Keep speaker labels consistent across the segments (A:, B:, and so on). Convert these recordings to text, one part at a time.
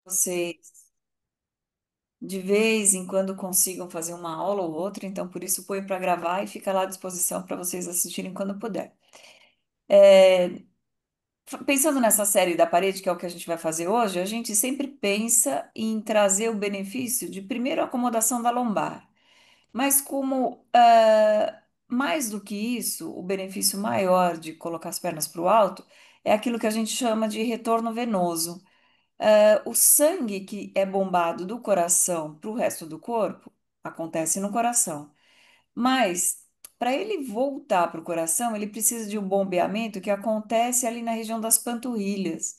A: vocês de vez em quando consigam fazer uma aula ou outra, então por isso põe para gravar e fica lá à disposição para vocês assistirem quando puder. É, Pensando nessa série da parede, que é o que a gente vai fazer hoje, a gente sempre pensa em trazer o benefício de primeiro acomodação da lombar. Mas como mais do que isso, o benefício maior de colocar as pernas para o alto é aquilo que a gente chama de retorno venoso. O sangue que é bombado do coração para o resto do corpo acontece no coração. Mas para ele voltar para o coração, ele precisa de um bombeamento que acontece ali na região das panturrilhas.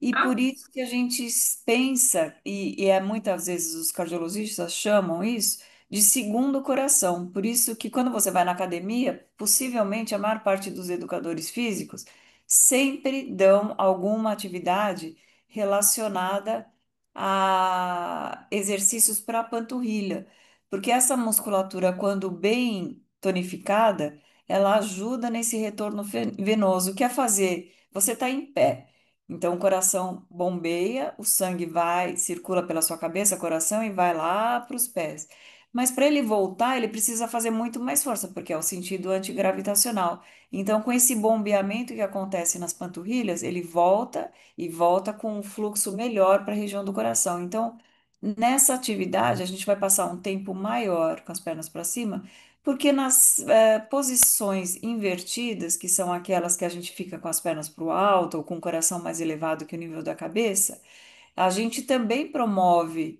A: E
B: Ah,
A: por isso que a gente pensa, e é muitas vezes os cardiologistas chamam isso de segundo coração. Por isso que quando você vai na academia, possivelmente a maior parte dos educadores físicos sempre dão alguma atividade relacionada a exercícios para a panturrilha, porque essa musculatura, quando bem tonificada, ela ajuda nesse retorno venoso, que é fazer, você está em pé. Então, o coração bombeia, o sangue vai, circula pela sua cabeça, coração, e vai lá para os pés. Mas para ele voltar, ele precisa fazer muito mais força, porque é o sentido antigravitacional. Então, com esse bombeamento que acontece nas panturrilhas, ele volta e volta com um fluxo melhor para a região do coração. Então, nessa atividade, a gente vai passar um tempo maior com as pernas para cima, porque nas posições invertidas, que são aquelas que a gente fica com as pernas para o alto ou com o coração mais elevado que o nível da cabeça, a gente também promove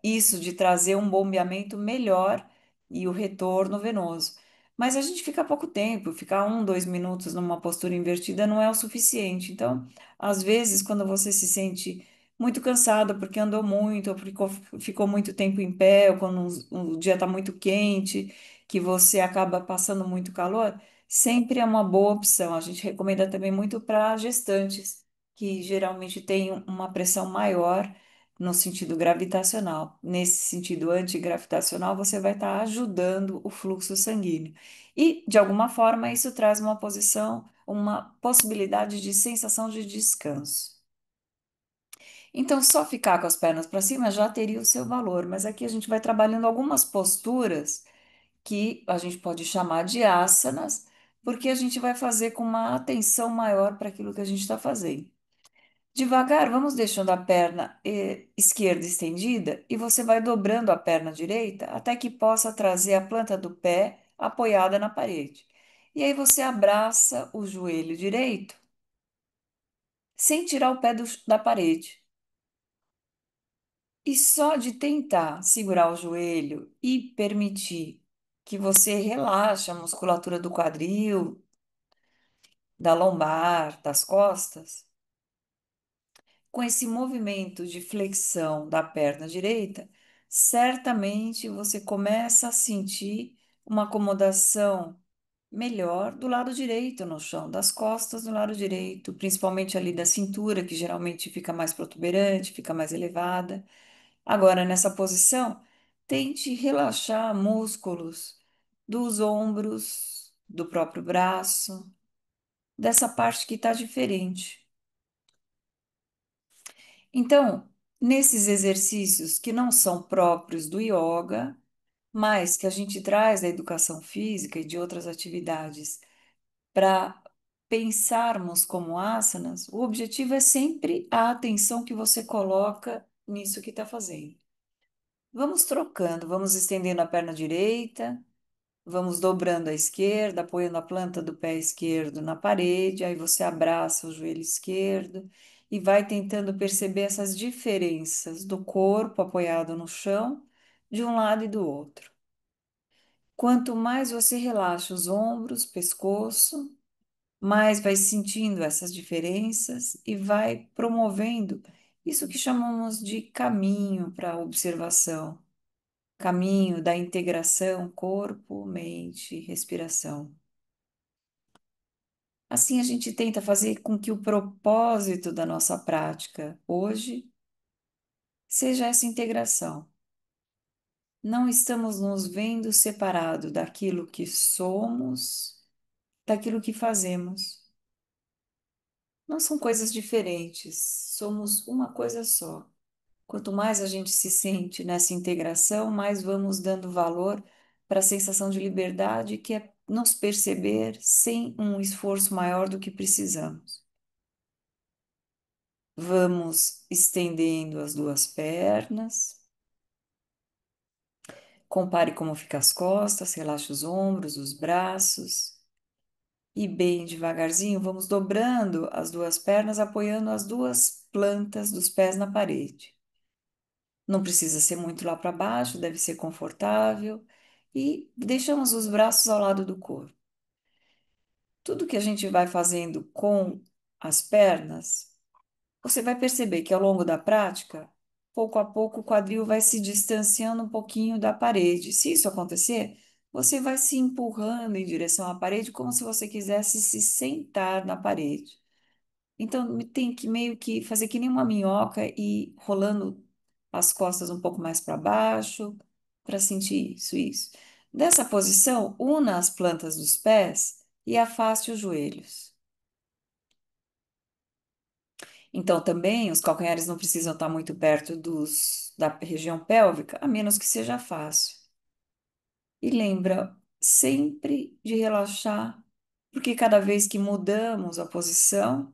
A: isso de trazer um bombeamento melhor e o retorno venoso. Mas a gente fica pouco tempo, ficar 1, 2 minutos numa postura invertida não é o suficiente. Então, às vezes, quando você se sente muito cansado porque andou muito, ou ficou muito tempo em pé, ou quando o dia está muito quente, que você acaba passando muito calor, sempre é uma boa opção. A gente recomenda também muito para gestantes que geralmente tem uma pressão maior no sentido gravitacional. Nesse sentido antigravitacional, você vai estar ajudando o fluxo sanguíneo. E, de alguma forma, isso traz uma posição, uma possibilidade de sensação de descanso. Então, só ficar com as pernas para cima já teria o seu valor, mas aqui a gente vai trabalhando algumas posturas que a gente pode chamar de asanas, porque a gente vai fazer com uma atenção maior para aquilo que a gente está fazendo. Devagar, vamos deixando a perna esquerda estendida e você vai dobrando a perna direita até que possa trazer a planta do pé apoiada na parede. E aí você abraça o joelho direito sem tirar o pé da parede. E só de tentar segurar o joelho e permitir que você relaxe a musculatura do quadril, da lombar, das costas, com esse movimento de flexão da perna direita, certamente você começa a sentir uma acomodação melhor do lado direito no chão, das costas do lado direito, principalmente ali da cintura, que geralmente fica mais protuberante, fica mais elevada. Agora, nessa posição, tente relaxar músculos dos ombros, do próprio braço, dessa parte que está diferente. Então, nesses exercícios que não são próprios do yoga, mas que a gente traz da educação física e de outras atividades para pensarmos como asanas, o objetivo é sempre a atenção que você coloca nisso que está fazendo. Vamos trocando, vamos estendendo a perna direita, vamos dobrando a esquerda, apoiando a planta do pé esquerdo na parede, aí você abraça o joelho esquerdo e vai tentando perceber essas diferenças do corpo apoiado no chão, de um lado e do outro. Quanto mais você relaxa os ombros, pescoço, mais vai sentindo essas diferenças e vai promovendo isso que chamamos de caminho para a observação, caminho da integração corpo, mente, respiração. Assim, a gente tenta fazer com que o propósito da nossa prática hoje seja essa integração. Não estamos nos vendo separado daquilo que somos, daquilo que fazemos, Não são coisas diferentes, somos uma coisa só. Quanto mais a gente se sente nessa integração, mais vamos dando valor para a sensação de liberdade que é nos perceber sem um esforço maior do que precisamos. Vamos estendendo as duas pernas. Compare como ficam as costas, relaxe os ombros, os braços. E bem devagarzinho, vamos dobrando as duas pernas, apoiando as duas plantas dos pés na parede. Não precisa ser muito lá para baixo, deve ser confortável. E deixamos os braços ao lado do corpo. Tudo que a gente vai fazendo com as pernas, você vai perceber que ao longo da prática, pouco a pouco o quadril vai se distanciando um pouquinho da parede. Se isso acontecer, você vai se empurrando em direção à parede como se você quisesse se sentar na parede. Então, tem que meio que fazer que nem uma minhoca e rolando as costas um pouco mais para baixo para sentir isso. Dessa posição, una as plantas dos pés e afaste os joelhos. Então, também, os calcanhares não precisam estar muito perto da região pélvica, a menos que seja fácil. E lembra sempre de relaxar, porque cada vez que mudamos a posição,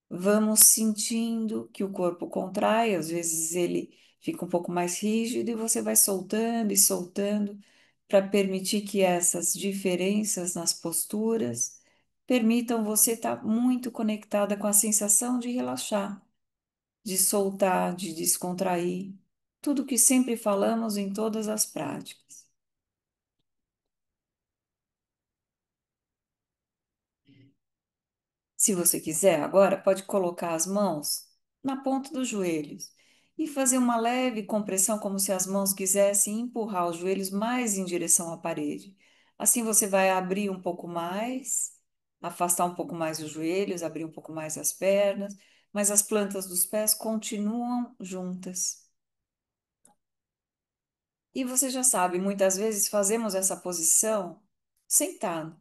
A: vamos sentindo que o corpo contrai, às vezes ele fica um pouco mais rígido e você vai soltando e soltando para permitir que essas diferenças nas posturas permitam você estar muito conectada com a sensação de relaxar, de soltar, de descontrair, tudo que sempre falamos em todas as práticas. Se você quiser, agora pode colocar as mãos na ponta dos joelhos e fazer uma leve compressão, como se as mãos quisessem empurrar os joelhos mais em direção à parede. Assim você vai abrir um pouco mais, afastar um pouco mais os joelhos, abrir um pouco mais as pernas, mas as plantas dos pés continuam juntas. E você já sabe, muitas vezes fazemos essa posição sentado.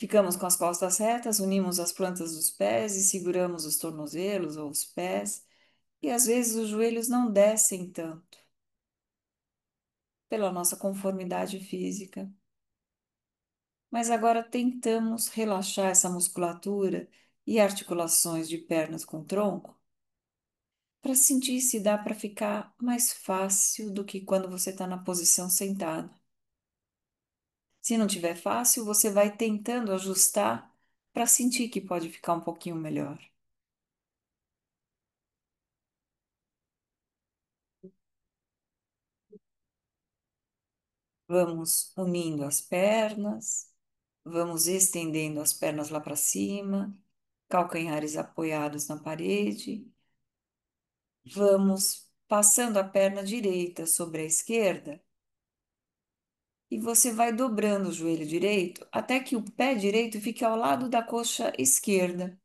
A: Ficamos com as costas retas, unimos as plantas dos pés e seguramos os tornozelos ou os pés, e às vezes os joelhos não descem tanto, pela nossa conformidade física. Mas agora tentamos relaxar essa musculatura e articulações de pernas com tronco para sentir se dá para ficar mais fácil do que quando você está na posição sentada. Se não tiver fácil, você vai tentando ajustar para sentir que pode ficar um pouquinho melhor. Vamos unindo as pernas, vamos estendendo as pernas lá para cima, calcanhares apoiados na parede. Vamos passando a perna direita sobre a esquerda e você vai dobrando o joelho direito até que o pé direito fique ao lado da coxa esquerda,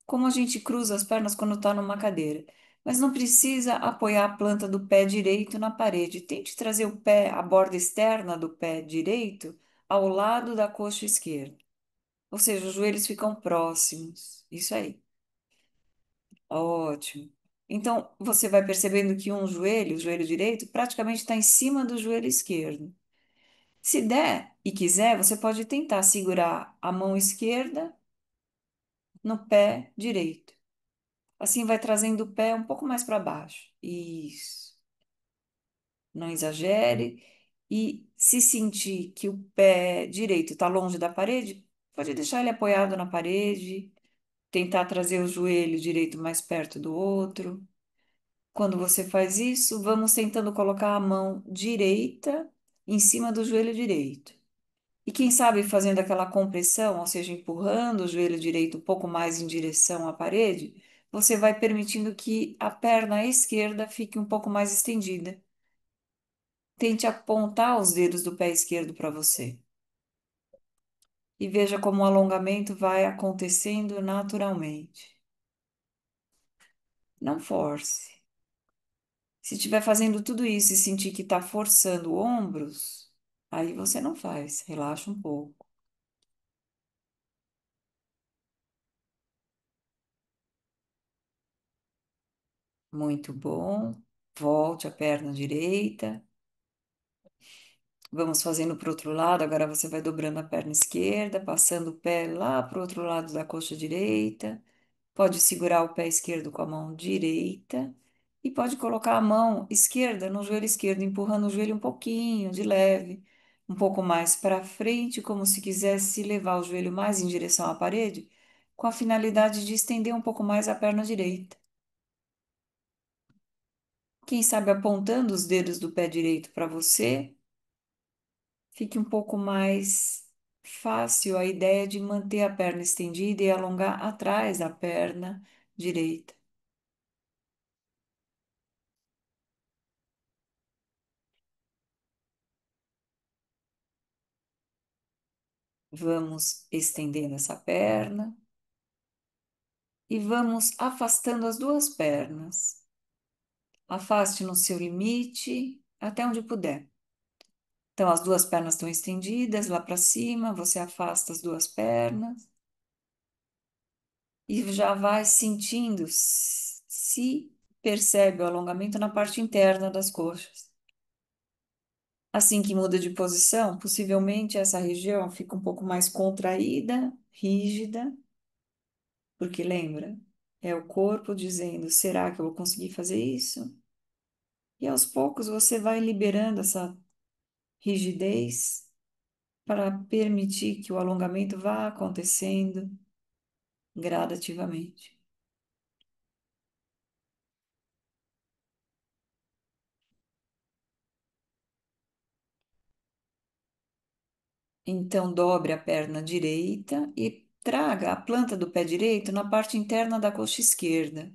A: como a gente cruza as pernas quando está numa cadeira. Mas não precisa apoiar a planta do pé direito na parede. Tente trazer o pé, a borda externa do pé direito, ao lado da coxa esquerda. Ou seja, os joelhos ficam próximos. Isso aí. Ótimo. Então, você vai percebendo que um joelho, o joelho direito, praticamente está em cima do joelho esquerdo. Se der e quiser, você pode tentar segurar a mão esquerda no pé direito. Assim vai trazendo o pé um pouco mais para baixo. Isso. Não exagere. E se sentir que o pé direito está longe da parede, pode deixar ele apoiado na parede, tentar trazer o joelho direito mais perto do outro. Quando você faz isso, vamos tentando colocar a mão direita em cima do joelho direito. E quem sabe fazendo aquela compressão, ou seja, empurrando o joelho direito um pouco mais em direção à parede, você vai permitindo que a perna esquerda fique um pouco mais estendida. Tente apontar os dedos do pé esquerdo para você. E veja como o alongamento vai acontecendo naturalmente. Não force. Se estiver fazendo tudo isso e sentir que está forçando ombros, aí você não faz, relaxa um pouco. Muito bom. Volte a perna direita. Vamos fazendo para o outro lado. Agora você vai dobrando a perna esquerda, passando o pé lá para o outro lado da coxa direita. Pode segurar o pé esquerdo com a mão direita e pode colocar a mão esquerda no joelho esquerdo, empurrando o joelho um pouquinho, de leve, um pouco mais para frente, como se quisesse levar o joelho mais em direção à parede, com a finalidade de estender um pouco mais a perna direita. Quem sabe apontando os dedos do pé direito para você, fique um pouco mais fácil a ideia de manter a perna estendida e alongar atrás da perna direita. Vamos estendendo essa perna e vamos afastando as duas pernas. Afaste no seu limite até onde puder. Então, as duas pernas estão estendidas lá para cima, você afasta as duas pernas e já vai sentindo se percebe o alongamento na parte interna das coxas. Assim que muda de posição, possivelmente essa região fica um pouco mais contraída, rígida, porque lembra, é o corpo dizendo: será que eu vou conseguir fazer isso? E aos poucos você vai liberando essa rigidez para permitir que o alongamento vá acontecendo gradativamente. Então, dobre a perna direita e traga a planta do pé direito na parte interna da coxa esquerda.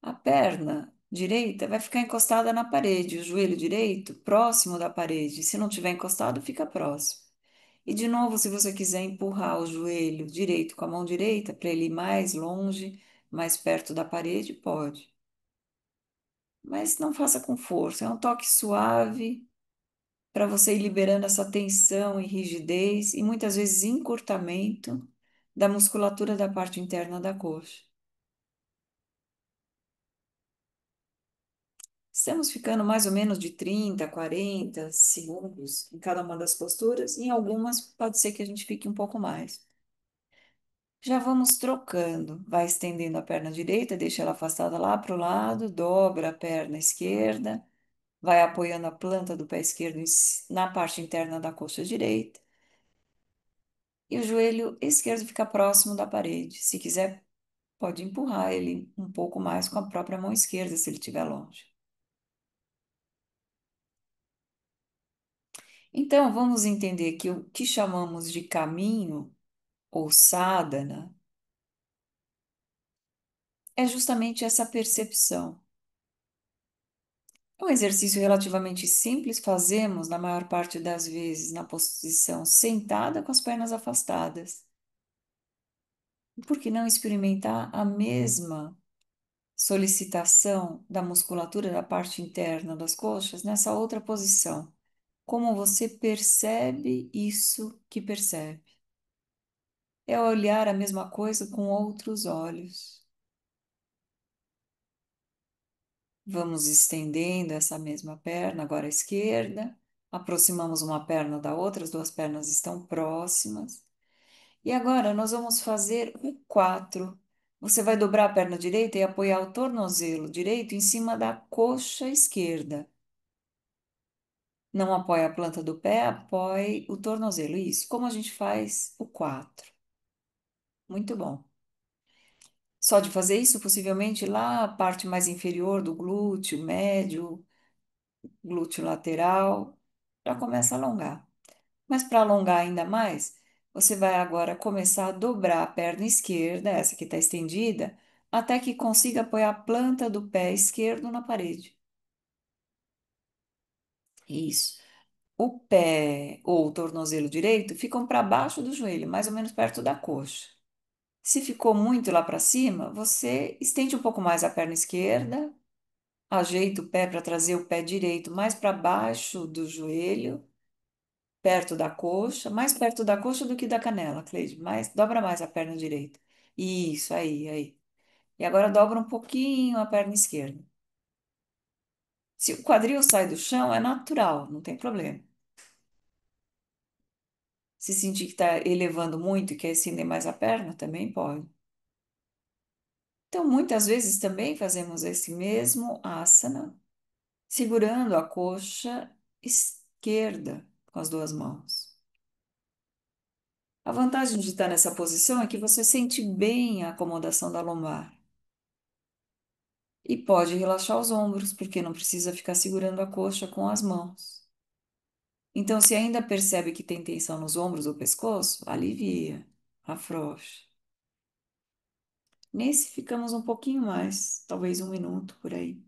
A: A perna direita vai ficar encostada na parede, o joelho direito próximo da parede. Se não tiver encostado, fica próximo. E de novo, se você quiser empurrar o joelho direito com a mão direita para ele ir mais longe, mais perto da parede, pode. Mas não faça com força, é um toque suave para você ir liberando essa tensão e rigidez e muitas vezes encurtamento da musculatura da parte interna da coxa. Estamos ficando mais ou menos de 30 a 40 segundos em cada uma das posturas, e em algumas pode ser que a gente fique um pouco mais. Já vamos trocando, vai estendendo a perna direita, deixa ela afastada lá para o lado, dobra a perna esquerda, vai apoiando a planta do pé esquerdo na parte interna da coxa direita, e o joelho esquerdo fica próximo da parede. Se quiser, pode empurrar ele um pouco mais com a própria mão esquerda, se ele estiver longe. Então, vamos entender que o que chamamos de caminho ou sadhana é justamente essa percepção. É um exercício relativamente simples, fazemos na maior parte das vezes na posição sentada com as pernas afastadas. Por que não experimentar a mesma solicitação da musculatura da parte interna das coxas nessa outra posição? Como você percebe isso que percebe? É olhar a mesma coisa com outros olhos. Vamos estendendo essa mesma perna, agora à esquerda. Aproximamos uma perna da outra, as duas pernas estão próximas. E agora nós vamos fazer o 4. Você vai dobrar a perna direita e apoiar o tornozelo direito em cima da coxa esquerda. Não apoie a planta do pé, apoie o tornozelo. Isso, como a gente faz o 4. Muito bom. Só de fazer isso, possivelmente lá a parte mais inferior do glúteo, médio, glúteo lateral, já começa a alongar. Mas para alongar ainda mais, você vai agora começar a dobrar a perna esquerda, essa que está estendida, até que consiga apoiar a planta do pé esquerdo na parede. Isso. O pé ou o tornozelo direito ficam para baixo do joelho, mais ou menos perto da coxa. Se ficou muito lá para cima, você estende um pouco mais a perna esquerda, ajeita o pé para trazer o pé direito mais para baixo do joelho, perto da coxa, mais perto da coxa do que da canela, Cleide, mais, dobra mais a perna direita. Isso, aí, aí. E agora dobra um pouquinho a perna esquerda. Se o quadril sai do chão, é natural, não tem problema. Se sentir que está elevando muito e quer estender mais a perna, também pode. Então, muitas vezes também fazemos esse mesmo asana, segurando a coxa esquerda com as duas mãos. A vantagem de estar nessa posição é que você sente bem a acomodação da lombar. E pode relaxar os ombros, porque não precisa ficar segurando a coxa com as mãos. Então, se ainda percebe que tem tensão nos ombros ou pescoço, alivia, afrouxa. Nesse ficamos um pouquinho mais, talvez um minuto por aí.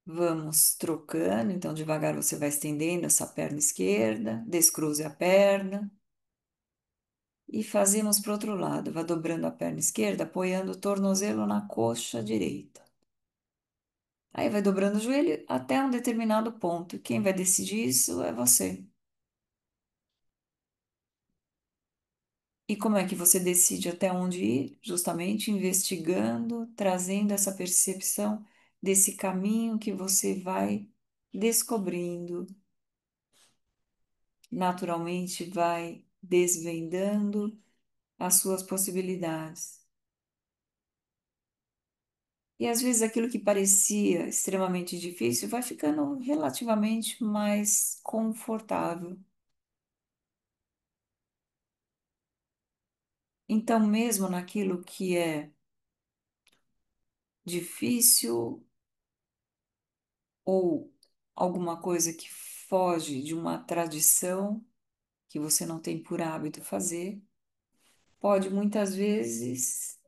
A: Vamos trocando, então devagar você vai estendendo essa perna esquerda, descruze a perna e fazemos para o outro lado. Vai dobrando a perna esquerda, apoiando o tornozelo na coxa direita. Aí vai dobrando o joelho até um determinado ponto. Quem vai decidir isso é você. E como é que você decide até onde ir? Justamente investigando, trazendo essa percepção desse caminho que você vai descobrindo, naturalmente vai desvendando as suas possibilidades. E às vezes aquilo que parecia extremamente difícil vai ficando relativamente mais confortável. Então, mesmo naquilo que é difícil ou alguma coisa que foge de uma tradição que você não tem por hábito fazer, pode muitas vezes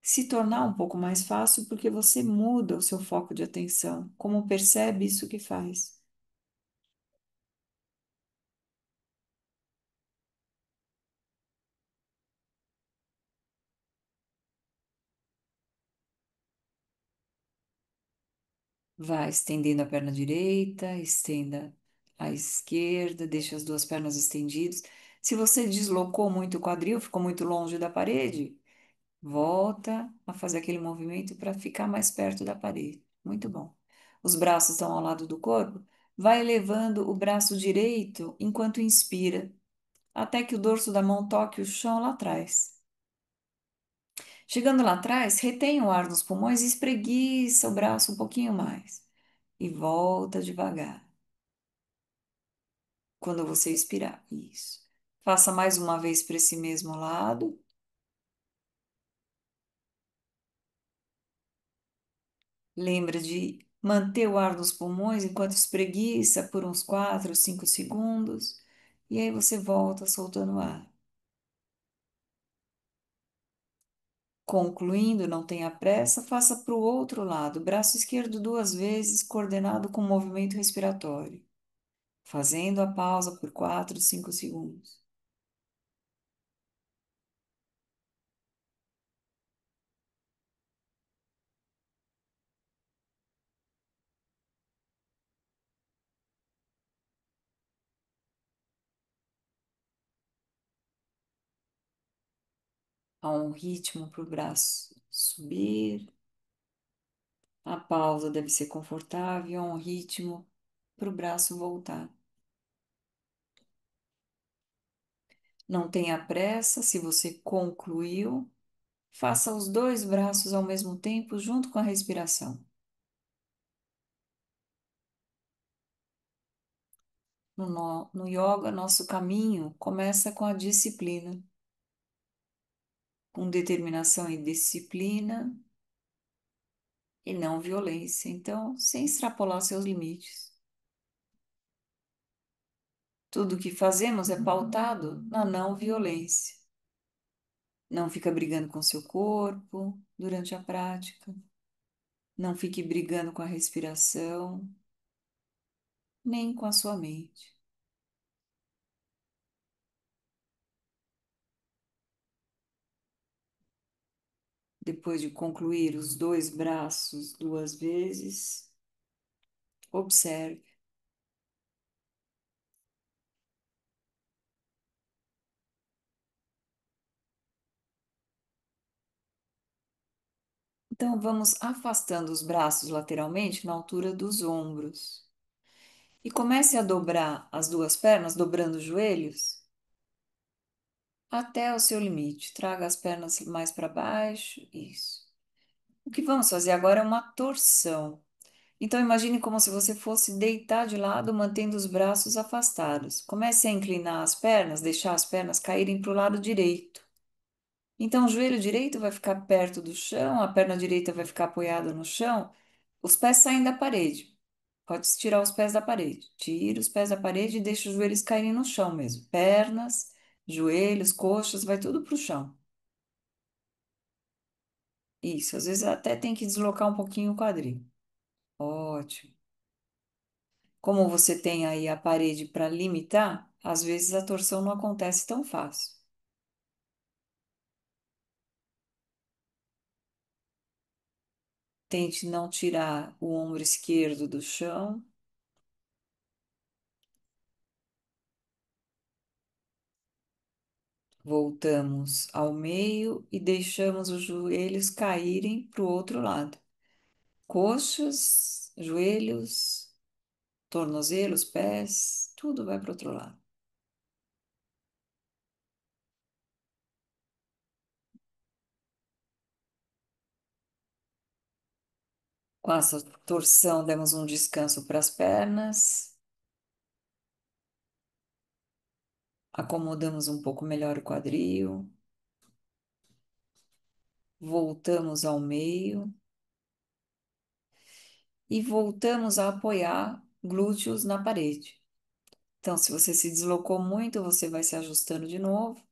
A: se tornar um pouco mais fácil porque você muda o seu foco de atenção. Como percebe isso que faz? Vai estendendo a perna direita, estenda a esquerda, deixa as duas pernas estendidas. Se você deslocou muito o quadril, ficou muito longe da parede, volta a fazer aquele movimento para ficar mais perto da parede. Muito bom. Os braços estão ao lado do corpo. Vai elevando o braço direito enquanto inspira, até que o dorso da mão toque o chão lá atrás. Chegando lá atrás, retém o ar nos pulmões e espreguiça o braço um pouquinho mais. E volta devagar. Quando você expirar. Isso. Faça mais uma vez para esse mesmo lado. Lembra de manter o ar nos pulmões enquanto espreguiça por uns 4, 5 segundos. E aí você volta soltando o ar. Concluindo, não tenha pressa, faça para o outro lado, braço esquerdo duas vezes, coordenado com o movimento respiratório, fazendo a pausa por 4, 5 segundos. Há um ritmo para o braço subir, a pausa deve ser confortável, há um ritmo para o braço voltar. Não tenha pressa, se você concluiu, faça os dois braços ao mesmo tempo, junto com a respiração. No yoga, nosso caminho começa com a disciplina, com determinação e disciplina e não violência. Então, sem extrapolar seus limites. Tudo o que fazemos é pautado na não violência. Não fica brigando com seu corpo durante a prática. Não fique brigando com a respiração, nem com a sua mente. Depois de concluir os dois braços duas vezes, observe. Então, vamos afastando os braços lateralmente na altura dos ombros. E comece a dobrar as duas pernas, dobrando os joelhos, até o seu limite. Traga as pernas mais para baixo. Isso. O que vamos fazer agora é uma torção. Então, imagine como se você fosse deitar de lado, mantendo os braços afastados. Comece a inclinar as pernas, deixar as pernas caírem para o lado direito. Então, o joelho direito vai ficar perto do chão, a perna direita vai ficar apoiada no chão, os pés saem da parede. Pode tirar os pés da parede. Tira os pés da parede e deixa os joelhos caírem no chão mesmo. Pernas, joelhos, coxas, vai tudo para o chão. Isso, às vezes até tem que deslocar um pouquinho o quadril. Ótimo. Como você tem aí a parede para limitar, às vezes a torção não acontece tão fácil. Tente não tirar o ombro esquerdo do chão. Voltamos ao meio e deixamos os joelhos caírem para o outro lado. Coxas, joelhos, tornozelos, pés, tudo vai para o outro lado. Com essa torção, demos um descanso para as pernas, acomodamos um pouco melhor o quadril, voltamos ao meio e voltamos a apoiar glúteos na parede. Então, se você se deslocou muito, você vai se ajustando de novo.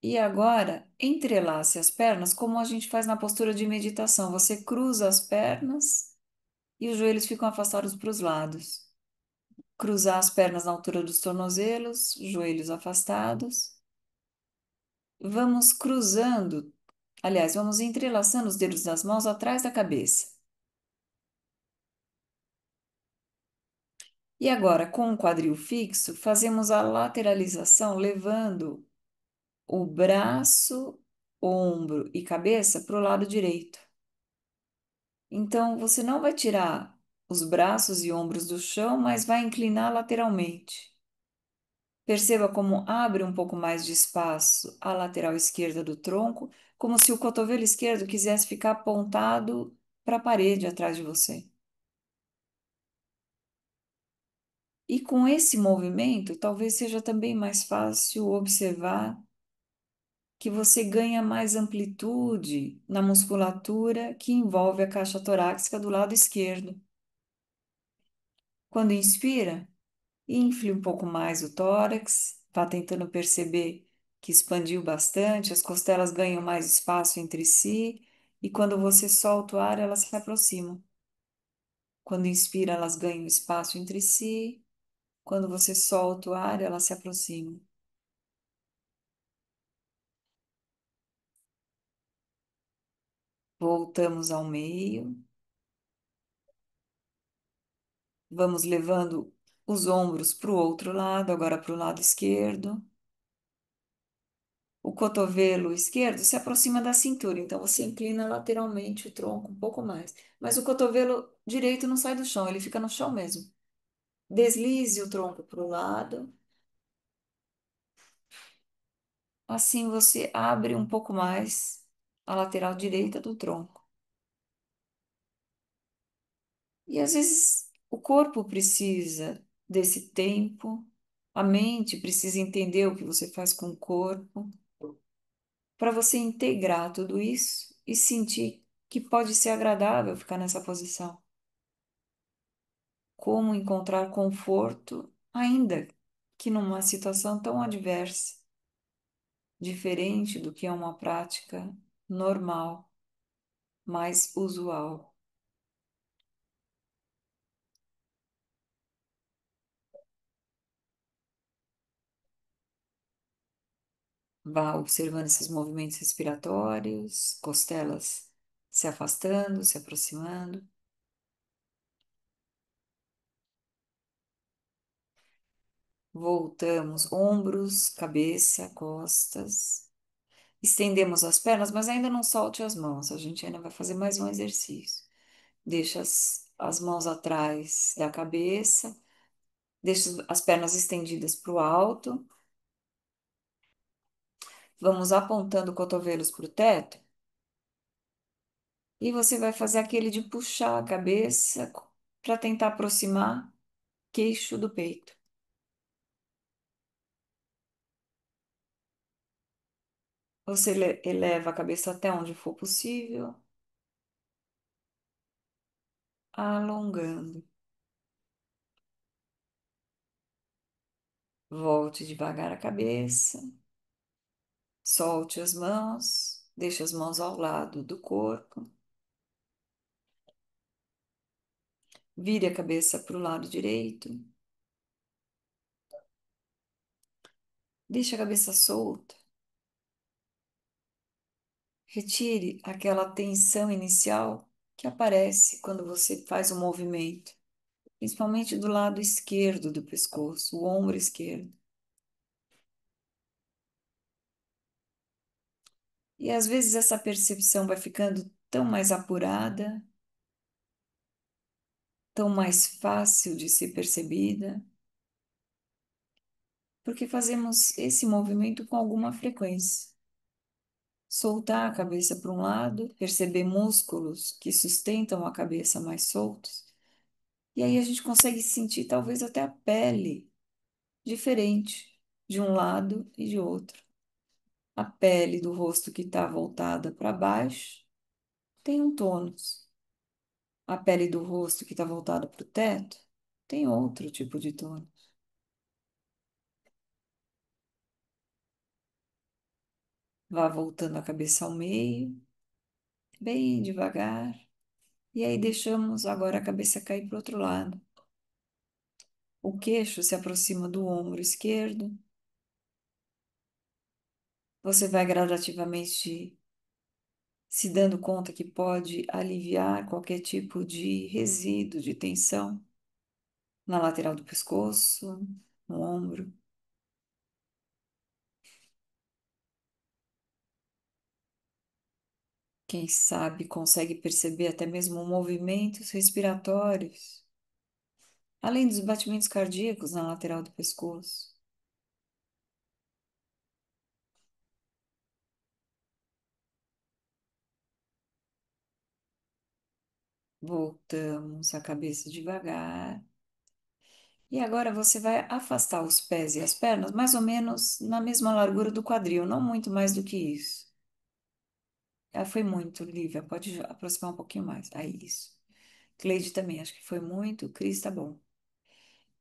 A: E agora, entrelace as pernas como a gente faz na postura de meditação. Você cruza as pernas e os joelhos ficam afastados para os lados. Cruzar as pernas na altura dos tornozelos, joelhos afastados. Vamos cruzando, aliás, vamos entrelaçando os dedos das mãos atrás da cabeça. E agora, com o quadril fixo, fazemos a lateralização levando o braço, ombro e cabeça para o lado direito. Então, você não vai tirar os braços e ombros do chão, mas vai inclinar lateralmente. Perceba como abre um pouco mais de espaço a lateral esquerda do tronco, como se o cotovelo esquerdo quisesse ficar apontado para a parede atrás de você. E com esse movimento, talvez seja também mais fácil observar que você ganha mais amplitude na musculatura que envolve a caixa torácica do lado esquerdo. Quando inspira, infle um pouco mais o tórax, vá tentando perceber que expandiu bastante, as costelas ganham mais espaço entre si, e quando você solta o ar, elas se aproximam. Quando inspira, elas ganham espaço entre si, quando você solta o ar, elas se aproximam. Voltamos ao meio, vamos levando os ombros para o outro lado, agora para o lado esquerdo. O cotovelo esquerdo se aproxima da cintura, então você inclina lateralmente o tronco um pouco mais. Mas o cotovelo direito não sai do chão, ele fica no chão mesmo. Deslize o tronco para o lado, assim você abre um pouco mais a lateral direita do tronco. E às vezes o corpo precisa desse tempo, a mente precisa entender o que você faz com o corpo, para você integrar tudo isso e sentir que pode ser agradável ficar nessa posição. Como encontrar conforto, ainda que numa situação tão adversa, diferente do que é uma prática normal, mais usual. Vá observando esses movimentos respiratórios, costelas se afastando, se aproximando. Voltamos, ombros, cabeça, costas. Estendemos as pernas, mas ainda não solte as mãos. A gente ainda vai fazer mais um exercício. Deixa as mãos atrás da cabeça, deixa as pernas estendidas para o alto. Vamos apontando cotovelos para o teto. E você vai fazer aquele de puxar a cabeça para tentar aproximar queixo do peito. Você eleva a cabeça até onde for possível, alongando. Volte devagar a cabeça, solte as mãos, deixe as mãos ao lado do corpo, vire a cabeça para o lado direito, deixe a cabeça solta, retire aquela tensão inicial que aparece quando você faz o movimento, principalmente do lado esquerdo do pescoço, o ombro esquerdo. E às vezes essa percepção vai ficando tão mais apurada, tão mais fácil de ser percebida, porque fazemos esse movimento com alguma frequência. Soltar a cabeça para um lado, perceber músculos que sustentam a cabeça mais soltos, e aí a gente consegue sentir talvez até a pele diferente de um lado e de outro. A pele do rosto que está voltada para baixo tem um tônus. A pele do rosto que está voltada para o teto tem outro tipo de tônus. Vá voltando a cabeça ao meio, bem devagar. E aí deixamos agora a cabeça cair para o outro lado. O queixo se aproxima do ombro esquerdo. Você vai gradativamente se dando conta que pode aliviar qualquer tipo de resíduo de tensão na lateral do pescoço, no ombro. Quem sabe consegue perceber até mesmo movimentos respiratórios, além dos batimentos cardíacos na lateral do pescoço. Voltamos a cabeça devagar. E agora você vai afastar os pés e as pernas mais ou menos na mesma largura do quadril, não muito mais do que isso. Ah, foi muito, Lívia. Pode aproximar um pouquinho mais. Aí, isso. Cleide também, acho que foi muito. Cris, tá bom.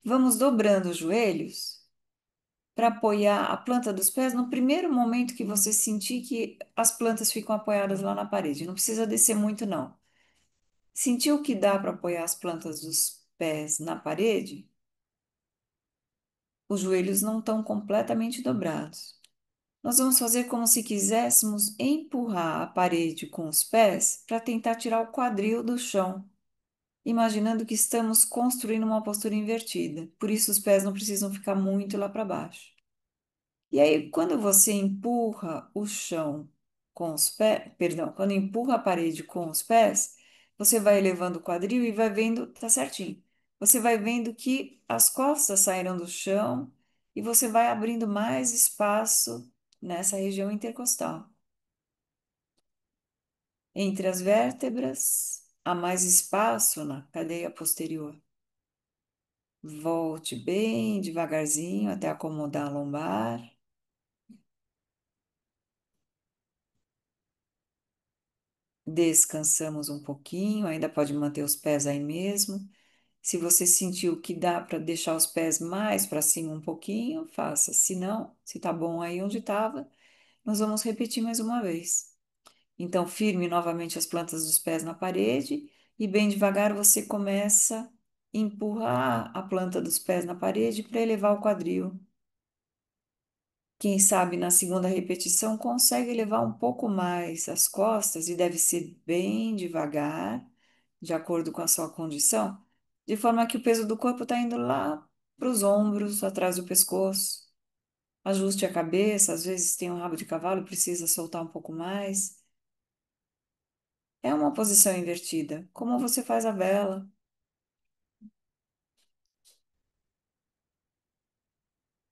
A: Vamos dobrando os joelhos para apoiar a planta dos pés no primeiro momento que você sentir que as plantas ficam apoiadas lá na parede. Não precisa descer muito, não. Sentiu que dá para apoiar as plantas dos pés na parede? Os joelhos não estão completamente dobrados. Nós vamos fazer como se quiséssemos empurrar a parede com os pés para tentar tirar o quadril do chão, imaginando que estamos construindo uma postura invertida. Por isso, os pés não precisam ficar muito lá para baixo. E aí, quando você empurra o chão com os pés, perdão, quando empurra a parede com os pés, você vai elevando o quadril e vai vendo, tá certinho. Você vai vendo que as costas saíram do chão e você vai abrindo mais espaço nessa região intercostal. Entre as vértebras, há mais espaço na cadeia posterior. Volte bem devagarzinho até acomodar a lombar. Descansamos um pouquinho, ainda pode manter os pés aí mesmo. Se você sentiu que dá para deixar os pés mais para cima um pouquinho, faça. Se não, se tá bom aí onde estava, nós vamos repetir mais uma vez. Então, firme novamente as plantas dos pés na parede e bem devagar você começa a empurrar a planta dos pés na parede para elevar o quadril. Quem sabe na segunda repetição consegue elevar um pouco mais as costas e deve ser bem devagar, de acordo com a sua condição, de forma que o peso do corpo está indo lá para os ombros, atrás do pescoço. Ajuste a cabeça, às vezes tem um rabo de cavalo e precisa soltar um pouco mais. É uma posição invertida, como você faz a vela,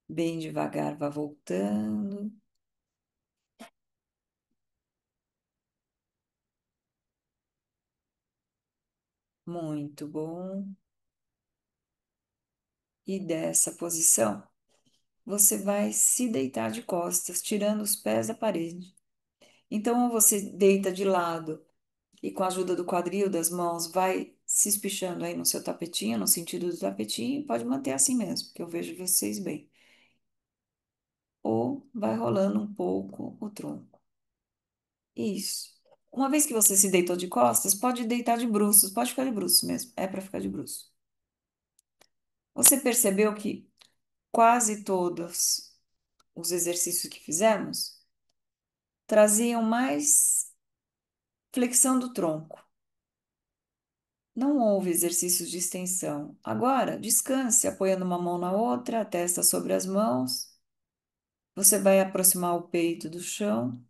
A: bem devagar, vá voltando. Muito bom. E dessa posição, você vai se deitar de costas, tirando os pés da parede. Então, ou você deita de lado e com a ajuda do quadril, das mãos, vai se espichando aí no seu tapetinho, no sentido do tapetinho, e pode manter assim mesmo, que eu vejo vocês bem. Ou vai rolando um pouco o tronco. Isso. Uma vez que você se deitou de costas, pode deitar de bruços, pode ficar de bruços mesmo, é para ficar de bruços. Você percebeu que quase todos os exercícios que fizemos traziam mais flexão do tronco. Não houve exercícios de extensão. Agora, descanse, apoiando uma mão na outra, a testa sobre as mãos. Você vai aproximar o peito do chão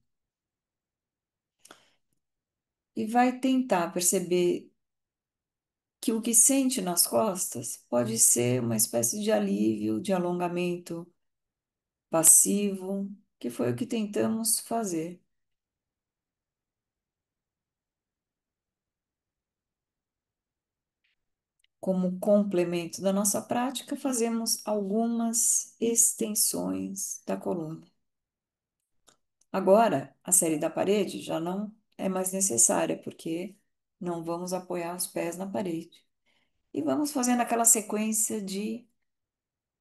A: e vai tentar perceber que o que sente nas costas pode ser uma espécie de alívio, de alongamento passivo, que foi o que tentamos fazer. Como complemento da nossa prática, fazemos algumas extensões da coluna. Agora, a série da parede já não é mais necessária, porque não vamos apoiar os pés na parede. E vamos fazendo aquela sequência de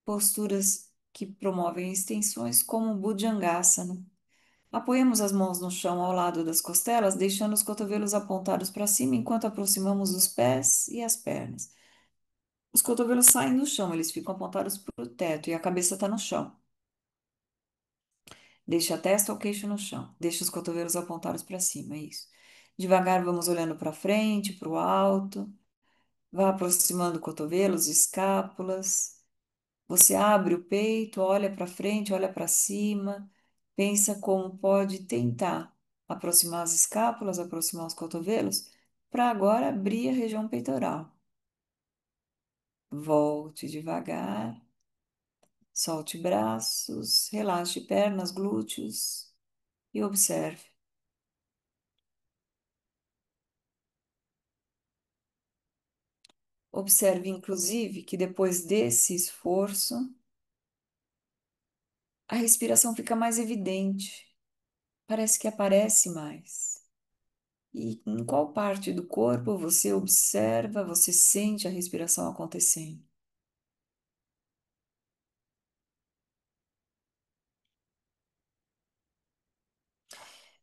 A: posturas que promovem extensões, como o Bhujangasana. Apoiamos as mãos no chão ao lado das costelas, deixando os cotovelos apontados para cima enquanto aproximamos os pés e as pernas. Os cotovelos saem do chão, eles ficam apontados para o teto e a cabeça está no chão. Deixa a testa ou queixo no chão. Deixa os cotovelos apontados para cima, é isso. Devagar vamos olhando para frente, para o alto. Vá aproximando cotovelos, escápulas. Você abre o peito, olha para frente, olha para cima. Pensa como pode tentar aproximar as escápulas, aproximar os cotovelos, para agora abrir a região peitoral. Volte devagar. Solte braços, relaxe pernas, glúteos e observe. Observe, inclusive, que depois desse esforço, a respiração fica mais evidente, parece que aparece mais. E em qual parte do corpo você observa, você sente a respiração acontecendo?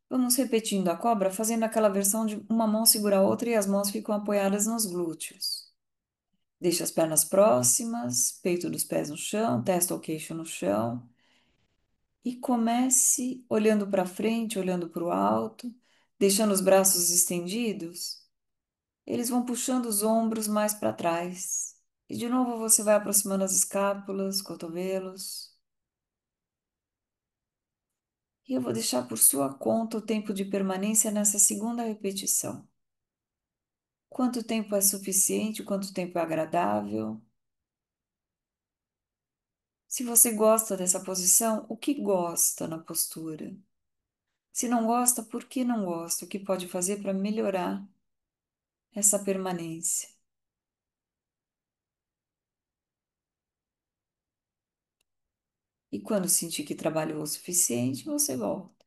A: Vamos repetindo a cobra, fazendo aquela versão de uma mão segura a outra e as mãos ficam apoiadas nos glúteos. Deixe as pernas próximas, peito dos pés no chão, testa ou queixo no chão. E comece olhando para frente, olhando para o alto, deixando os braços estendidos. Eles vão puxando os ombros mais para trás. E de novo você vai aproximando as escápulas, cotovelos. E eu vou deixar por sua conta o tempo de permanência nessa segunda repetição. Quanto tempo é suficiente? Quanto tempo é agradável? Se você gosta dessa posição, o que gosta na postura? Se não gosta, por que não gosta? O que pode fazer para melhorar essa permanência? E quando sentir que trabalhou o suficiente, você volta.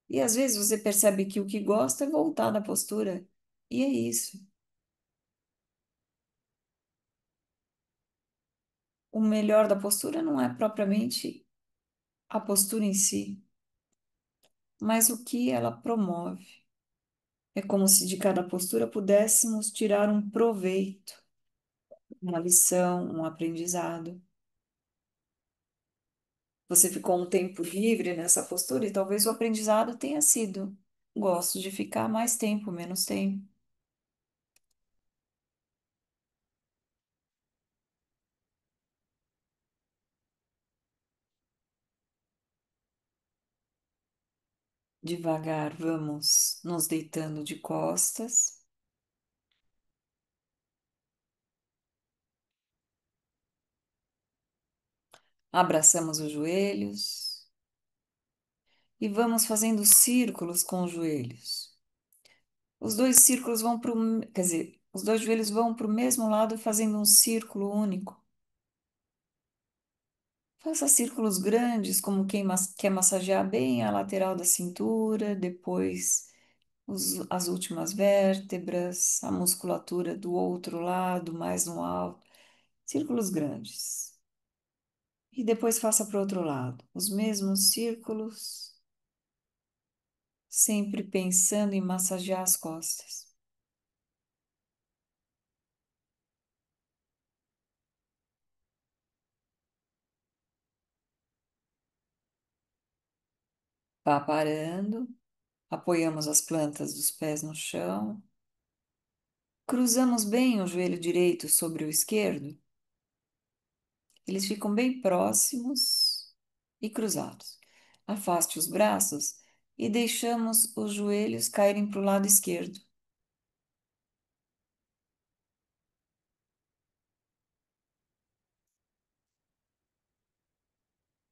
A: E às vezes você percebe que o que gosta é voltar da postura. E é isso. O melhor da postura não é propriamente a postura em si, mas o que ela promove. É como se de cada postura pudéssemos tirar um proveito, uma lição, um aprendizado. Você ficou um tempo livre nessa postura e talvez o aprendizado tenha sido: gosto de ficar mais tempo, menos tempo. Devagar, vamos nos deitando de costas, abraçamos os joelhos e vamos fazendo círculos com os joelhos. Os dois círculos vão para o, quer dizer, os dois joelhos vão para o mesmo lado fazendo um círculo único. Faça círculos grandes, como quem quer massagear bem a lateral da cintura, depois as últimas vértebras, a musculatura do outro lado, mais no alto. Círculos grandes. E depois faça para o outro lado. Os mesmos círculos, sempre pensando em massagear as costas. Vá parando, apoiamos as plantas dos pés no chão, cruzamos bem o joelho direito sobre o esquerdo. Eles ficam bem próximos e cruzados. Afaste os braços e deixamos os joelhos caírem para o lado esquerdo.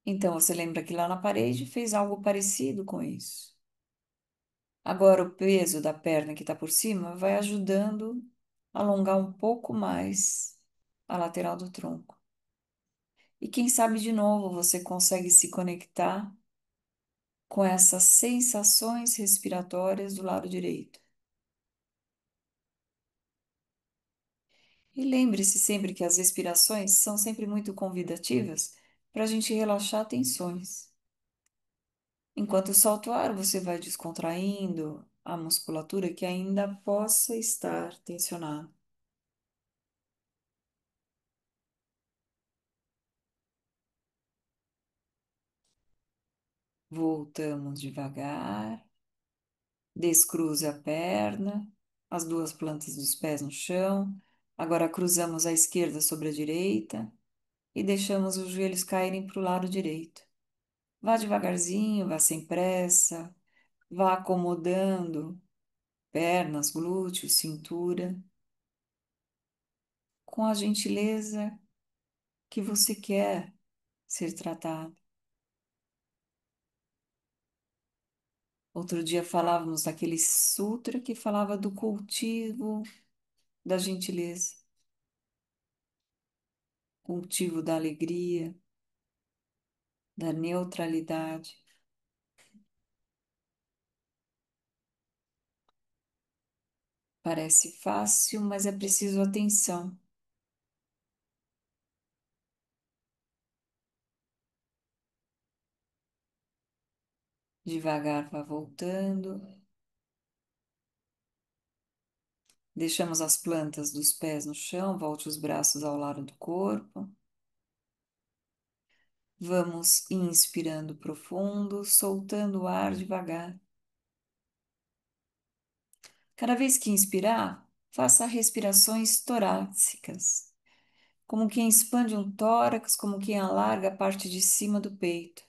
A: Então você lembra que lá na parede fez algo parecido com isso. Agora o peso da perna que está por cima vai ajudando a alongar um pouco mais a lateral do tronco. E quem sabe de novo você consegue se conectar com essas sensações respiratórias do lado direito. E lembre-se sempre que as respirações são sempre muito convidativas para a gente relaxar tensões. Enquanto solta o ar, você vai descontraindo a musculatura que ainda possa estar tensionada. Voltamos devagar, descruze a perna, as duas plantas dos pés no chão. Agora cruzamos a esquerda sobre a direita e deixamos os joelhos caírem para o lado direito. Vá devagarzinho, vá sem pressa, vá acomodando pernas, glúteos, cintura, com a gentileza que você quer ser tratado. Outro dia falávamos daquele sutra que falava do cultivo da gentileza, cultivo da alegria, da neutralidade. Parece fácil, mas é preciso atenção. Devagar vá voltando. Deixamos as plantas dos pés no chão, volte os braços ao lado do corpo. Vamos inspirando profundo, soltando o ar devagar. Cada vez que inspirar, faça respirações torácicas, como quem expande um tórax, como quem alarga a parte de cima do peito.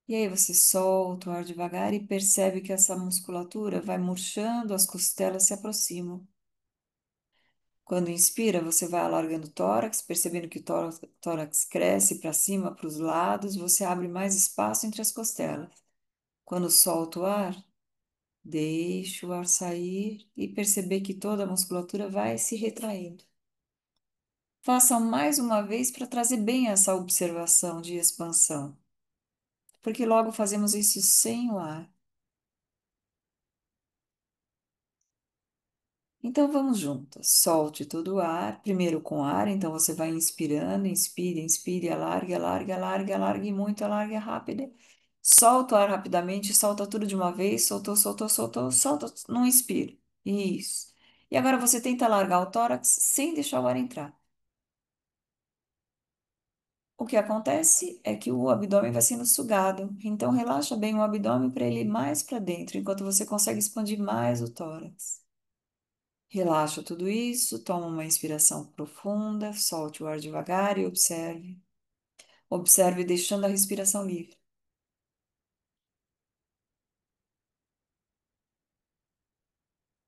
A: E aí você solta o ar devagar e percebe que essa musculatura vai murchando, as costelas se aproximam. Quando inspira, você vai alargando o tórax, percebendo que o tórax cresce para cima, para os lados, você abre mais espaço entre as costelas. Quando solta o ar, deixe o ar sair e perceber que toda a musculatura vai se retraindo. Faça mais uma vez para trazer bem essa observação de expansão, porque logo fazemos isso sem o ar. Então vamos juntas. Solte todo o ar, primeiro com ar, então você vai inspirando, inspire, inspire, alargue, alargue, alargue, alargue muito, alargue rápido. Solta o ar rapidamente, solta tudo de uma vez, soltou, soltou, soltou, solta, não inspire. Isso. E agora você tenta largar o tórax sem deixar o ar entrar. O que acontece é que o abdômen vai sendo sugado. Então relaxa bem o abdômen para ele ir mais para dentro, enquanto você consegue expandir mais o tórax. Relaxa tudo isso, toma uma inspiração profunda, solte o ar devagar e observe. Observe deixando a respiração livre.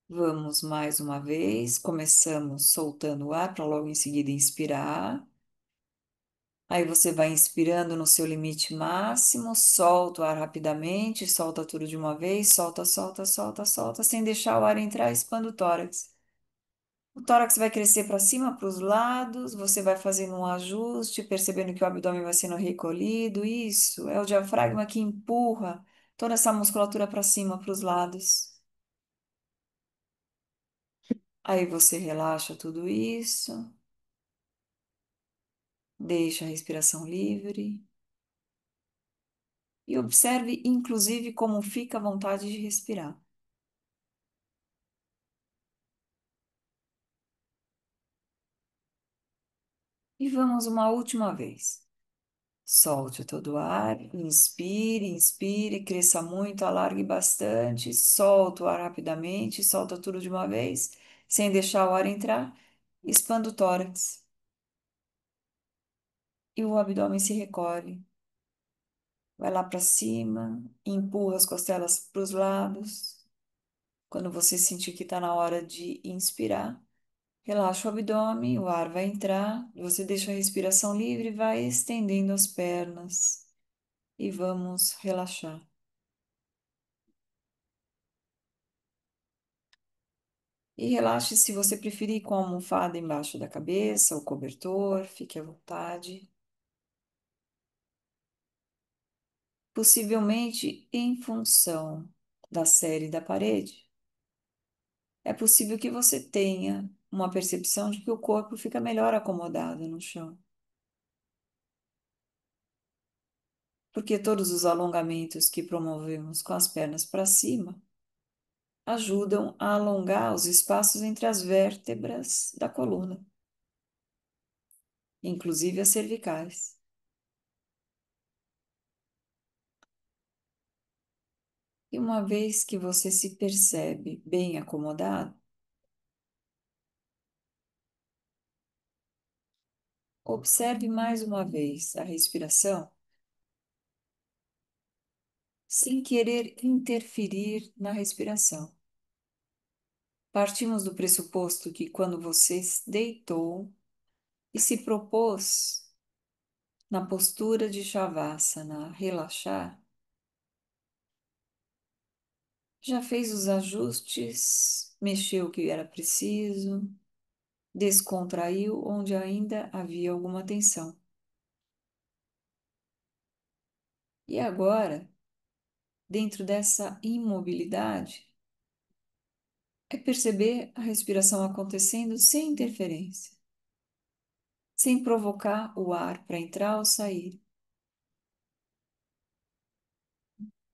A: Vamos mais uma vez. Começamos soltando o ar para logo em seguida inspirar. Aí você vai inspirando no seu limite máximo, solta o ar rapidamente, solta tudo de uma vez, solta, solta, solta, solta, sem deixar o ar entrar, expanda o tórax. O tórax vai crescer para cima, para os lados, você vai fazendo um ajuste, percebendo que o abdômen vai sendo recolhido. Isso, é o diafragma que empurra toda essa musculatura para cima, para os lados. Aí você relaxa tudo isso, deixa a respiração livre e observe, inclusive, como fica a vontade de respirar. E vamos uma última vez. Solte todo o ar, inspire, inspire, cresça muito, alargue bastante, solta o ar rapidamente, solta tudo de uma vez, sem deixar o ar entrar, expanda o tórax e o abdômen se recolhe. Vai lá para cima, empurra as costelas para os lados. Quando você sentir que está na hora de inspirar, relaxa o abdômen, o ar vai entrar, você deixa a respiração livre, vai estendendo as pernas e vamos relaxar. E relaxe se você preferir com a almofada embaixo da cabeça, o cobertor, fique à vontade. Possivelmente em função da série da parede, é possível que você tenha uma percepção de que o corpo fica melhor acomodado no chão. Porque todos os alongamentos que promovemos com as pernas para cima ajudam a alongar os espaços entre as vértebras da coluna, inclusive as cervicais. E uma vez que você se percebe bem acomodado, observe mais uma vez a respiração, sem querer interferir na respiração. Partimos do pressuposto que quando você se deitou e se propôs na postura de Shavasana a relaxar, já fez os ajustes, mexeu o que era preciso, descontraiu onde ainda havia alguma tensão. E agora, dentro dessa imobilidade, é perceber a respiração acontecendo sem interferência, sem provocar o ar para entrar ou sair.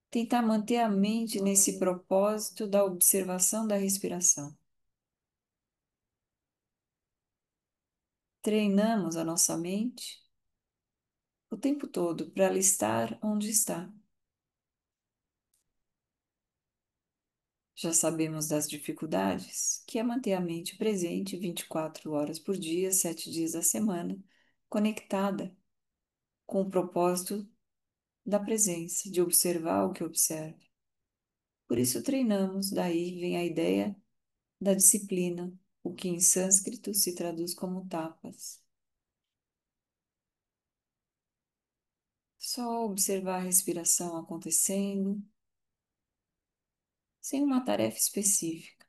A: Tentar manter a mente nesse propósito da observação da respiração. Treinamos a nossa mente o tempo todo para ela estar onde está. Já sabemos das dificuldades, que é manter a mente presente 24 horas por dia, 7 dias da semana, conectada com o propósito da presença, de observar o que observa. Por isso treinamos, daí vem a ideia da disciplina, o que em sânscrito se traduz como tapas. Só observar a respiração acontecendo, sem uma tarefa específica.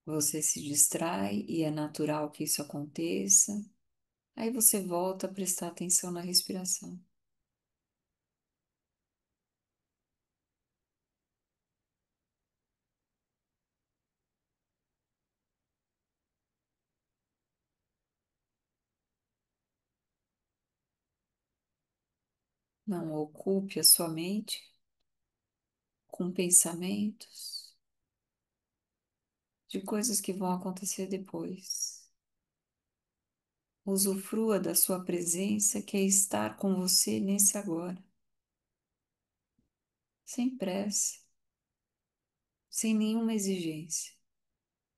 A: Você se distrai e é natural que isso aconteça. Aí você volta a prestar atenção na respiração. Não ocupe a sua mente com pensamentos de coisas que vão acontecer depois. Usufrua da sua presença, que é estar com você nesse agora, sem pressa, sem nenhuma exigência,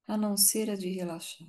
A: a não ser a de relaxar.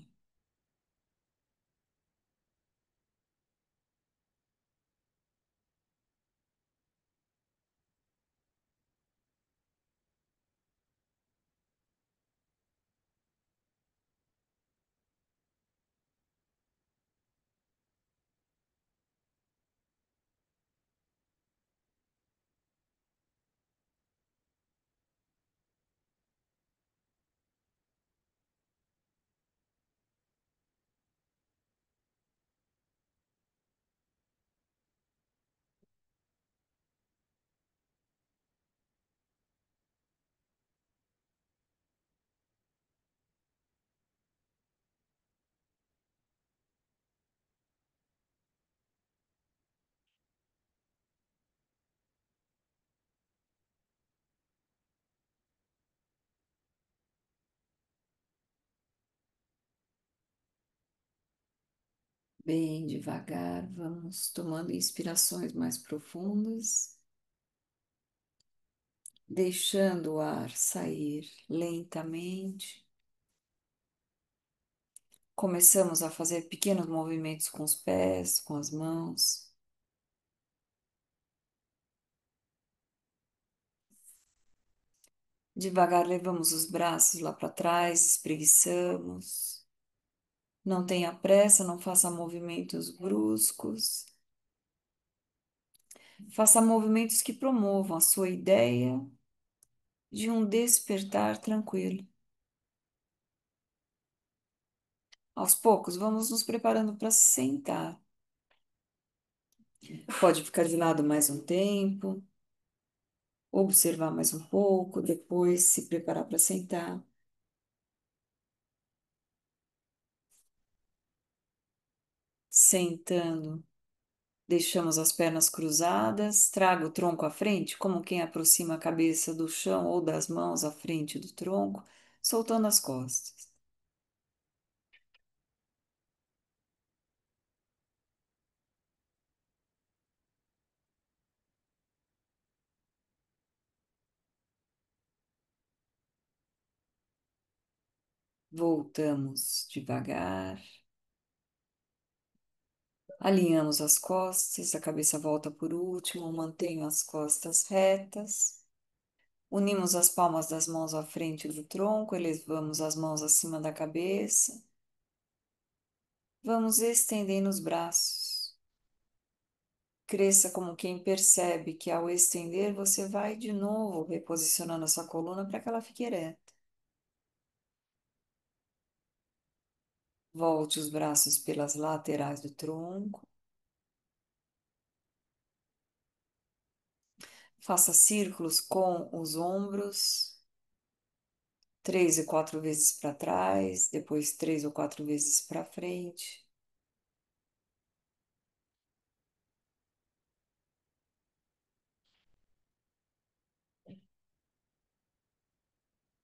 A: Bem devagar, vamos tomando inspirações mais profundas, deixando o ar sair lentamente. Começamos a fazer pequenos movimentos com os pés, com as mãos. Devagar levamos os braços lá para trás, espreguiçamos. Não tenha pressa, não faça movimentos bruscos. Faça movimentos que promovam a sua ideia de um despertar tranquilo. Aos poucos, vamos nos preparando para sentar. Pode ficar de lado mais um tempo, observar mais um pouco, depois se preparar para sentar. Sentando, deixamos as pernas cruzadas, traga o tronco à frente, como quem aproxima a cabeça do chão ou das mãos à frente do tronco, soltando as costas. Voltamos devagar, alinhamos as costas, a cabeça volta por último, mantenho as costas retas. Unimos as palmas das mãos à frente do tronco, elevamos as mãos acima da cabeça. Vamos estendendo os braços. Cresça como quem percebe que ao estender você vai de novo reposicionando a sua coluna para que ela fique ereta. Volte os braços pelas laterais do tronco. Faça círculos com os ombros, 3 e 4 vezes para trás, depois 3 ou 4 vezes para frente.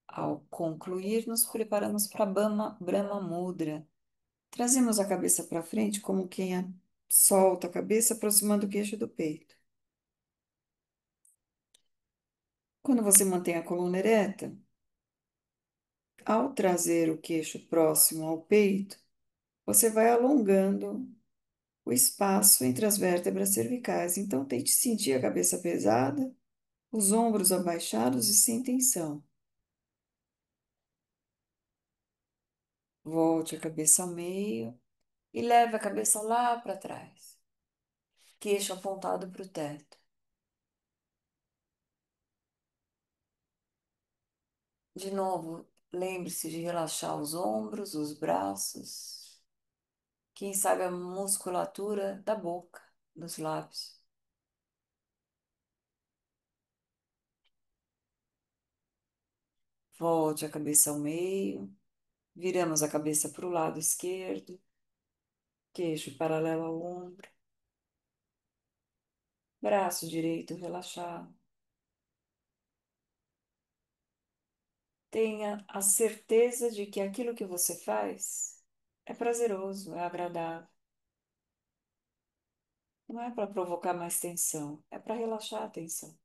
A: Ao concluir, nos preparamos para Brahma Mudra. Trazemos a cabeça para frente, como quem solta a cabeça, aproximando o queixo do peito. Quando você mantém a coluna ereta, ao trazer o queixo próximo ao peito, você vai alongando o espaço entre as vértebras cervicais. Então, tente sentir a cabeça pesada, os ombros abaixados e sem tensão. Volte a cabeça ao meio e leve a cabeça lá para trás, queixo apontado para o teto. De novo, lembre-se de relaxar os ombros, os braços, quem sabe a musculatura da boca, dos lábios. Volte a cabeça ao meio, viramos a cabeça para o lado esquerdo, queixo paralelo ao ombro. Braço direito relaxado. Tenha a certeza de que aquilo que você faz é prazeroso, é agradável. Não é para provocar mais tensão, é para relaxar a tensão.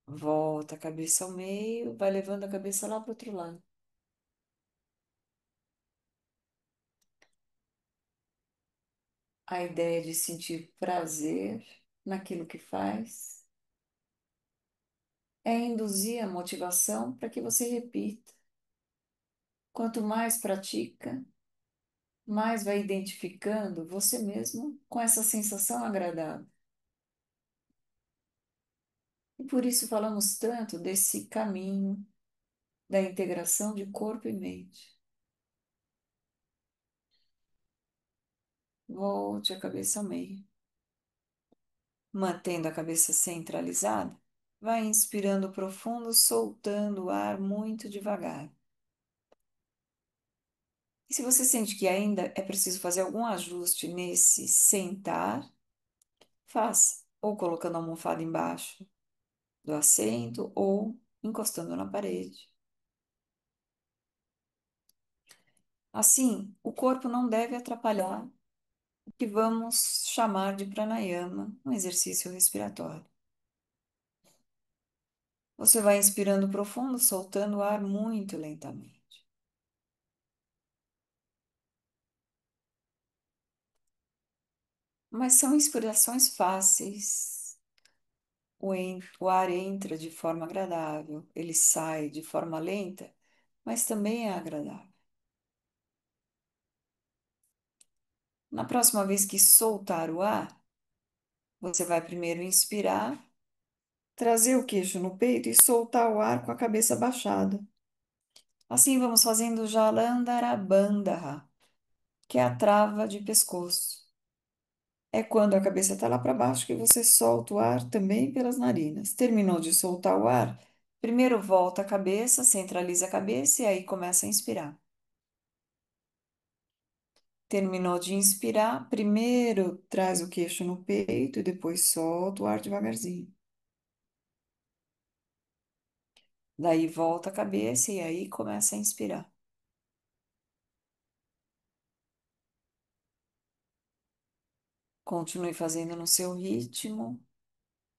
A: Volta a cabeça ao meio, vai levando a cabeça lá para o outro lado. A ideia de sentir prazer naquilo que faz é induzir a motivação para que você repita. Quanto mais pratica, mais vai identificando você mesmo com essa sensação agradável. E por isso falamos tanto desse caminho da integração de corpo e mente. Volte a cabeça ao meio, mantendo a cabeça centralizada. Vai inspirando profundo, soltando o ar muito devagar. E se você sente que ainda é preciso fazer algum ajuste nesse sentar, faça, ou colocando a almofada embaixo do assento ou encostando na parede. Assim, o corpo não deve atrapalhar o que vamos chamar de pranayama, um exercício respiratório. Você vai inspirando profundo, soltando o ar muito lentamente. Mas são inspirações fáceis. O ar entra de forma agradável, ele sai de forma lenta, mas também é agradável. Na próxima vez que soltar o ar, você vai primeiro inspirar, trazer o queixo no peito e soltar o ar com a cabeça baixada. Assim vamos fazendo Jalandhara, que é a trava de pescoço. É quando a cabeça está lá para baixo que você solta o ar também pelas narinas. Terminou de soltar o ar, primeiro volta a cabeça, centraliza a cabeça e aí começa a inspirar. Terminou de inspirar, primeiro traz o queixo no peito e depois solta o ar devagarzinho. Daí volta a cabeça e aí começa a inspirar. Continue fazendo no seu ritmo,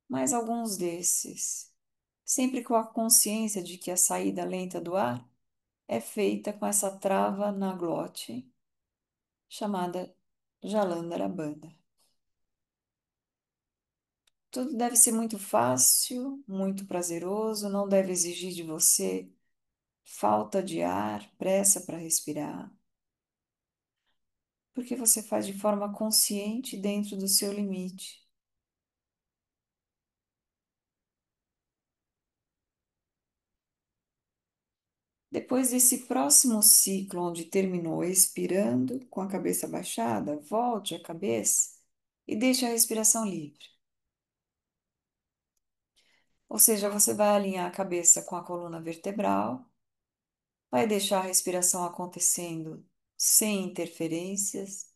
A: mais alguns desses. Sempre com a consciência de que a saída lenta do ar é feita com essa trava na glote, chamada Jalandhara. Tudo deve ser muito fácil, muito prazeroso, não deve exigir de você falta de ar, pressa para respirar, porque você faz de forma consciente dentro do seu limite. Depois desse próximo ciclo, onde terminou expirando com a cabeça baixada, volte a cabeça e deixe a respiração livre. Ou seja, você vai alinhar a cabeça com a coluna vertebral, vai deixar a respiração acontecendo sem interferências,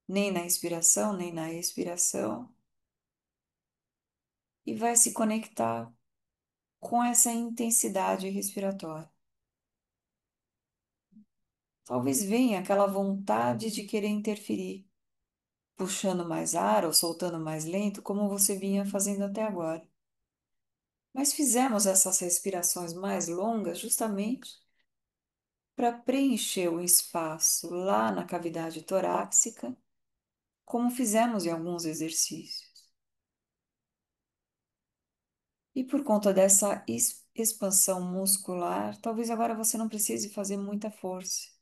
A: nem na inspiração, nem na expiração, e vai se conectar com essa intensidade respiratória. Talvez venha aquela vontade de querer interferir, puxando mais ar ou soltando mais lento, como você vinha fazendo até agora. Mas fizemos essas respirações mais longas justamente para preencher o espaço lá na cavidade torácica, como fizemos em alguns exercícios. E por conta dessa expansão muscular, talvez agora você não precise fazer muita força.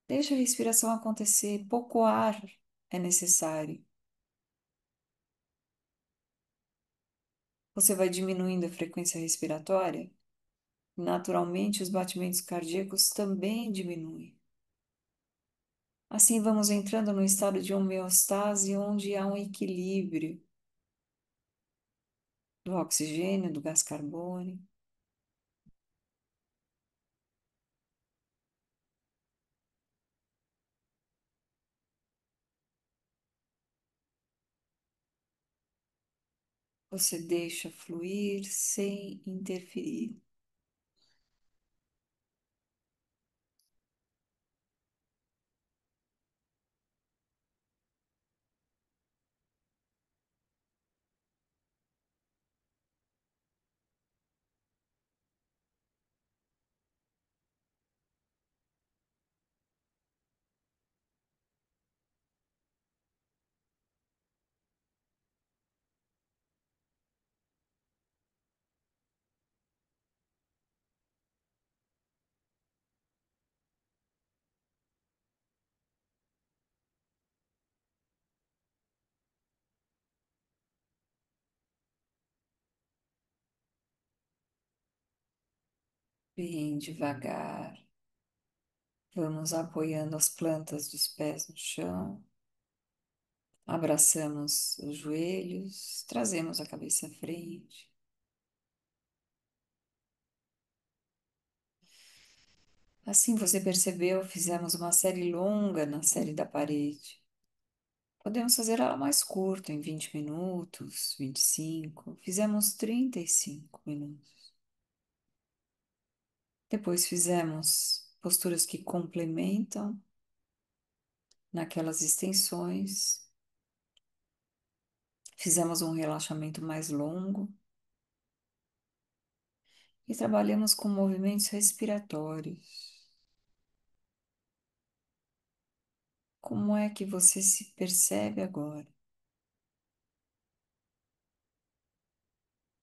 A: Deixa a respiração acontecer, pouco ar é necessário. Você vai diminuindo a frequência respiratória, naturalmente os batimentos cardíacos também diminuem. Assim vamos entrando no estado de homeostase, onde há um equilíbrio do oxigênio, do gás carbônico. Você deixa fluir sem interferir. Bem devagar. Vamos apoiando as plantas dos pés no chão. Abraçamos os joelhos, trazemos a cabeça à frente. Assim você percebeu, fizemos uma série longa na série da parede. Podemos fazer ela mais curta, em 20 minutos, 25. Fizemos 35 minutos. Depois fizemos posturas que complementam naquelas extensões. Fizemos um relaxamento mais longo e trabalhamos com movimentos respiratórios. Como é que você se percebe agora?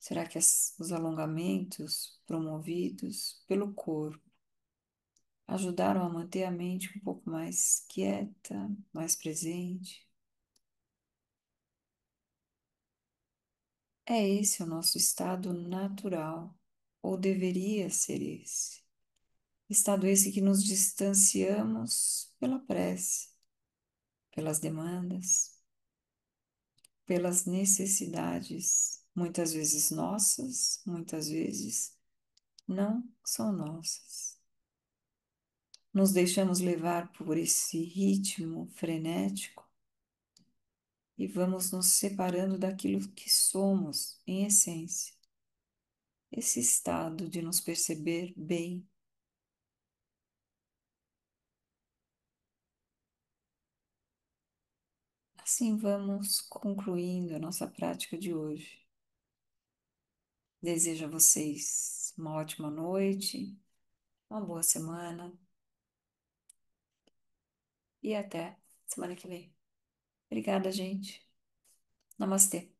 A: Será que os alongamentos promovidos pelo corpo ajudaram a manter a mente um pouco mais quieta, mais presente? É esse o nosso estado natural, ou deveria ser esse. Estado esse que nos distanciamos pela pressa, pelas demandas, pelas necessidades, muitas vezes nossas, muitas vezes não são nossas. Nos deixamos levar por esse ritmo frenético e vamos nos separando daquilo que somos em essência. Esse estado de nos perceber bem. Assim vamos concluindo a nossa prática de hoje. Desejo a vocês uma ótima noite, uma boa semana e até semana que vem. Obrigada, gente. Namastê.